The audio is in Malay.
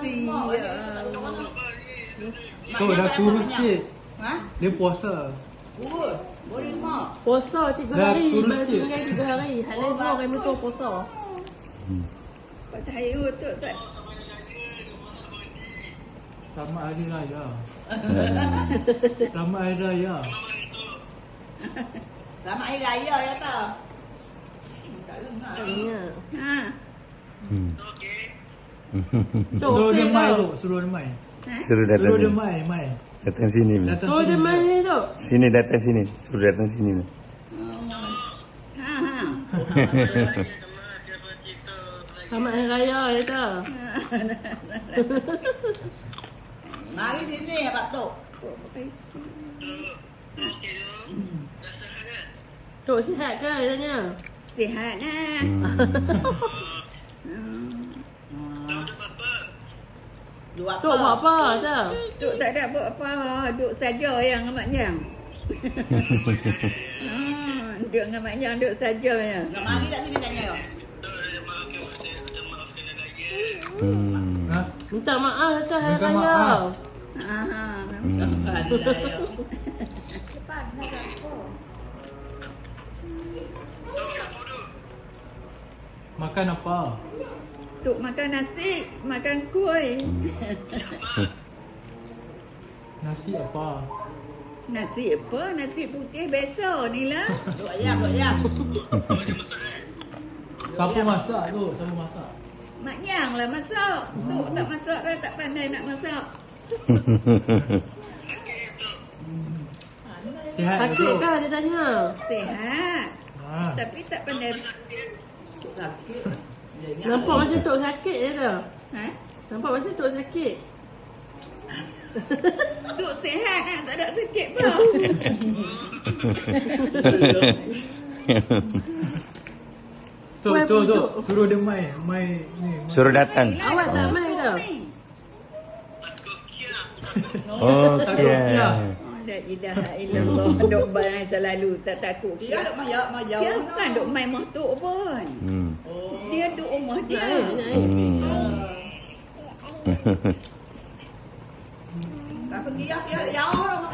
nasi. Tu dah kurus sikit. Ha? Dia puasa. Kurus. Boleh mak. Puasa 3 Dah hari, kurus baru sikit. tinggal 3 hari. Hal lain orang yang suruh puasa. Pak tahu tu tak. Sama hari raya. Sama hari raya. Selamat hari raya ya tau. Tak dengar. Ingat. Ha. Suruh dia mai tu, suruh dia mai. Suruh datang Suruh dia sini. mai. Datang sini. Datang So dia sini. main ni tu. Sini datang sini. Suruh datang sini. Ha ha. Selamat Hari Raya ya tak? Mari sini ya Pak Tok. Tok sihat ke dia tanya? Sihat lah. Dua Tok buat apa tak? Tok tak ada buat apa. Duduk saja yang Mak Nyang. Duduk dengan Mak Nyang duduk saja ya. Nak mari tak sini tanya yo. Ha? Minta maaf tak Hari Minta Raya? maaf. Ha ha. Pandai yo. Makan apa? Tok makan nasi, makan kuih. Nasi apa? Nasi apa? Nasi putih biasa ni lah. Duk ayam. Siapa masak tu? Siapa masak? Mak Nyang lah masak. Tok tak masak dah, tak pandai nak masak. Sihat ke Sakit tu? ke dia tanya? Sihat. Ha. Tapi tak pandai. Sakit. Nampak macam Tok sakit je tu. Ha? Nampak macam Tok sakit. Tok sihat kan? Tak ada sakit pun. Tu, suruh dia mai. Mai ni. Suruh datang. Awak tak main dah? Oh, Takut ya. dia. La ilaha illallah. Duk barang selalu tak takut. Dia duk main jauh. Dia bukan duk main motor pun. Dia duk rumah dia. Takut dia jauh.